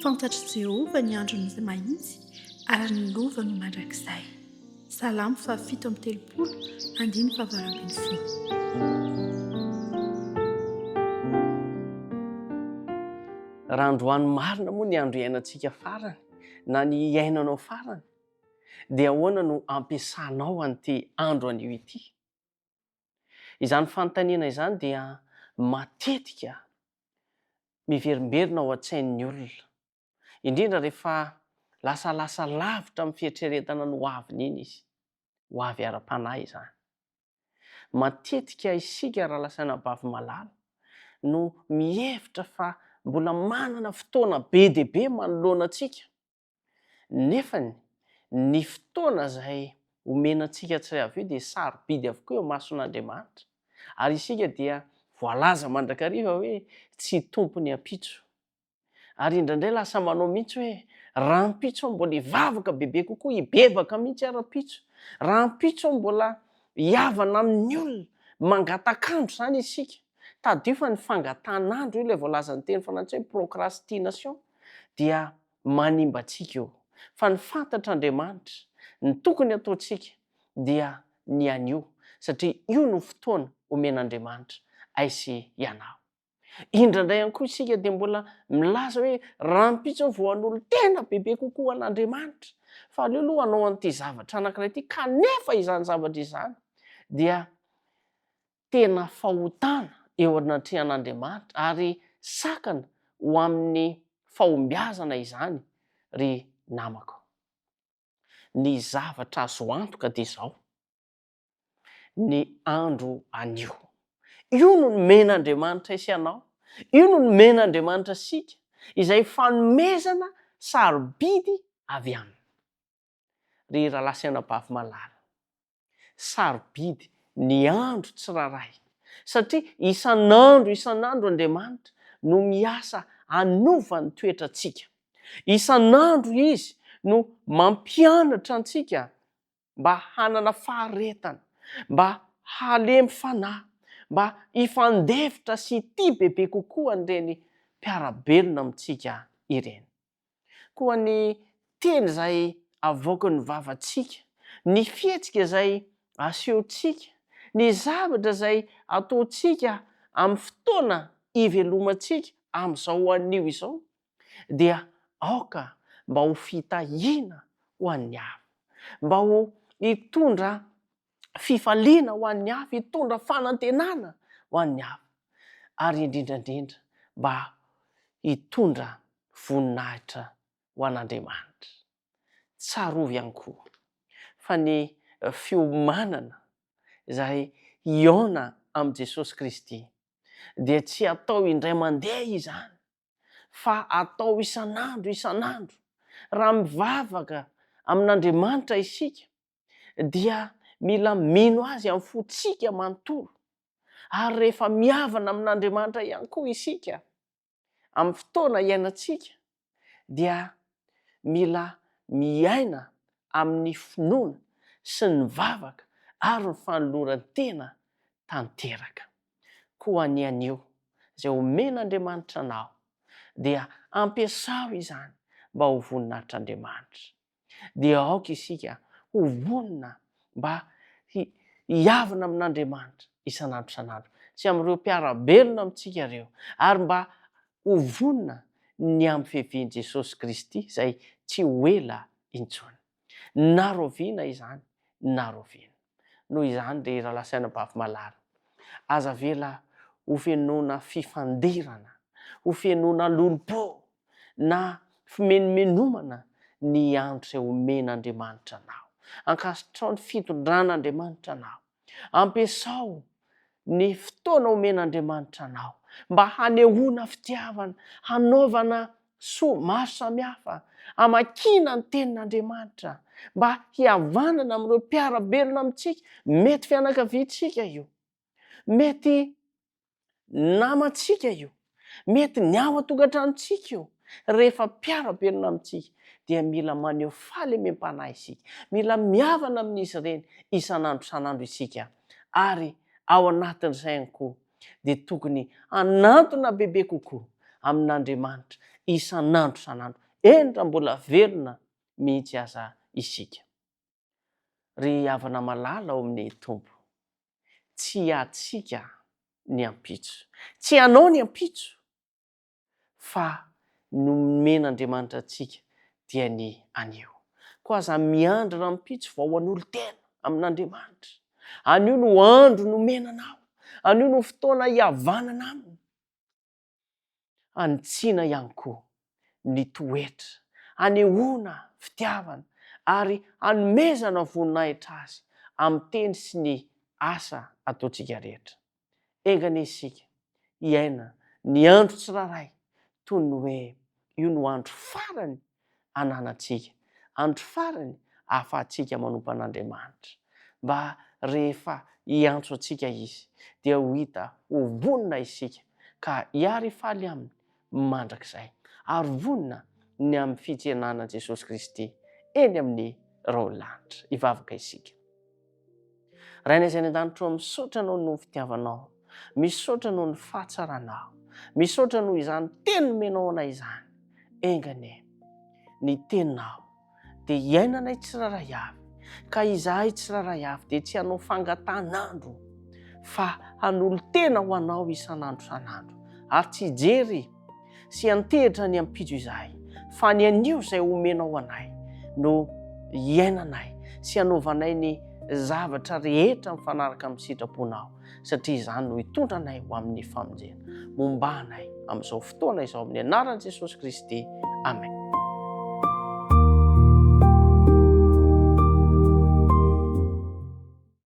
Fantatr' Jehovah ny andron'izay mahitsy ary ny lova no mandrakizay. Salamo 7:30, 9:20. Raha androany marina moa ny andro iainantsika farany na ny iainanao farany dia ahoana no ampiasanao an'ity andro anio ity? Izany fanontaniana izany dia matetika miverimberina ao an-tsain'ny olona, indrindra rehefa lasa lavitra amin'ny fieritreretana no aviny iny izy, ho avy ara-panahy izany. Matetika isika raha lasaina bavy malala no mihevitra fa mbola manana fotoana be dia be manoloana antsika, nefany ny fotoana izay omenantsika tsirairay dia sarobidy avokoa eo mason'Andriamanitra, ary isika dia voalaza mandrakariva hoe tsy tompony hampitso, ary indraindray lasa manao mihitsy hoe raha hampitso aho mbola hivavaka bebe kokoa, hibebaka mihitsy ara-pitso, raha hampitso aho mbola hiavana amin'ny olona, mangatakandro zany isika. Tadio fa ny fangatanandro io ilay voalazan'ny teny Frantsay hoe procrastination, dia manimba antsika eo. Fa ny fantatr'Andriamanitra ny tokony ataontsika dia ny anio, satria io no fotoana omen'Andriamanitra aisy ianao. Indraindray ihany koa isika dia mbola milaza hoe raha hampitso aho vao hanolo tena bebe kokoa an'Andriamanitra, fa aleo aloha hanao an'ity zavatra anankiray ity, kanefa izany zavatra izany dia tena fahotana eo anatrehan'Andriamanitra ary sakana ho amin'ny fahombiazana izany. Ry namako, ny zavatra azo antoka dia izao: ny andro anio, io no nomen'Andriamanitra isy anao, io no nomen'Andriamanitra sika, izay fanomezana sarobidy avy aminy. Ry raha lasaina bavy malala, sarobidy ny andro tsiraray, satria isan'andro Andriamanitra no miasa hanovany toetrantsika. Isan'andro izy no mampianatra antsika mba hanana faharetana, mba halemy fanahy, mba hifandefitra sy hity bebe kokoa an'ireny mpiara-belona amintsika ireny. Koa ny teny izay avoaky ny vavantsika, ny fihetsika izay asehontsika, ny zavatra izay ataontsika amin'ny fotoana ivelomantsika amin'izao anio izao, dia aoka mba ho fitahiana ho an'ny hafa, mba ho hitondra fifaliana ho an'ny hafa, hitondra fanantenana ho an'ny hafa, ary indrindrandrindra mba hitondra voninahitra ho an'Andriamanitra. Tsarovy ihany koa fa ny fiomanana izay hiaona amin'i Jesosy Kristy dia tsy atao indray mandeha izany, fa atao isan'andro. Raha mivavaka amin'Andriamanitra isika dia mila mino azy amin'ny fontsika manontolo, ary rehefa mihavana amin'Andriamanitra ihany koa isika amin'ny fotoana iainantsika dia mila miaina amin'ny finoana sy ny vavaka ary ny fanoloran-tena tanteraka. Koa ny anio izay omen'Andriamanitra anao dia ampiasao izany mba ho voninahitr'Andriamanitra, dia aoka isika ho vonina mba hiavana amin'Andriamanitra isan'andro, sy amin'ireo mpiara-belona amintsika ireo, ary mba ho vonina ny amin'ny fiavian'i Jesosy Kristy izay tsy ho ela intsony. Naroviana izany, naroviana. Noho izany dia raha lasaina bavy malala, aza avela ho fenoana fifandirana, ho fenoana lolo-pò, na fimenomenomana ny andro izay omen'Andriamanitra anao. Ankasitrao ny fitondran'Andriamanitra anao, ampiasao ny fotoana omen'Andriamanitra anao mba hanehoana fitiavana, hanaovana maro samihafa, hamakiana ny tenin'Andriamanitra, mba hihavanana amin'ireo mpiara-belona amintsika. Mety fianakaviantsika io, mety namantsika io, mety ny ao an-tokantranontsika io. Rehefa mpiara-belona amintsika dia mila maneho fahalemem-panahy isika, mila mihavana amin'izy ireny isan'andro isika, ary ao anatin'izay ihany koa dia tokony hanantona bebe kokoa amin'Andriamanitra isan'andro san'andro. Endra mbola velona mihitsy aza isika. Ry havana malala ao amin'ny tompo, tsy atsika ny ampitso, tsy anao ny ampitso, fa nomen'Andriamanitra atsika dia ny anio. Koa aza miandrina ampitso vao an'olo tena amin'Andriamanitra. Anio no andro nomenanao, anio no fotoana hiavanana aminy. Anitsiana ihany koa ny toetra, anehoana fitiavana ary anomezana voninahitra azy amin'ny teny sy ny asa ataontsika rehetra. Engana isika hiaina ny andro tsiraray toy ny hoe io no andro farany ananantsika, andro farany ahafahantsika manompo an'Andriamanitra, mba rehefa hiantso antsika izy dia ho hita ho vonina isika ka hiary faly aminy mandrakizay, ary vonina ny amin'ny fitsenanan Jesosy Kristy eny amin'ny raolanitra. Hivavaka isika. Rainay izay ny an-danitra misaotra anao noho ny fitiavanao, misaotra noho ny fahatsaranao, misaotra noho izany teny nomenao anay izany. Engane, ny teninao dia hiainanay tsiraray avy, ka izahay tsiraray avy dia tsy hanao fangatanandro, fa hanolo tena ho anao isan'andro san'andro, ary tsy jery sy antehitra ny ampitso izahay, fa ny anio izay omenao anay no hiainanay sy hanaovanay ny zavatra rehetra mifanaraka amin'ny sitraponao, satria izany no hitondra anay ho amin'ny famonjena. Mombanay amin'izao fotoana izao amin'ny anaran'i Jesosy Kristy. Amen.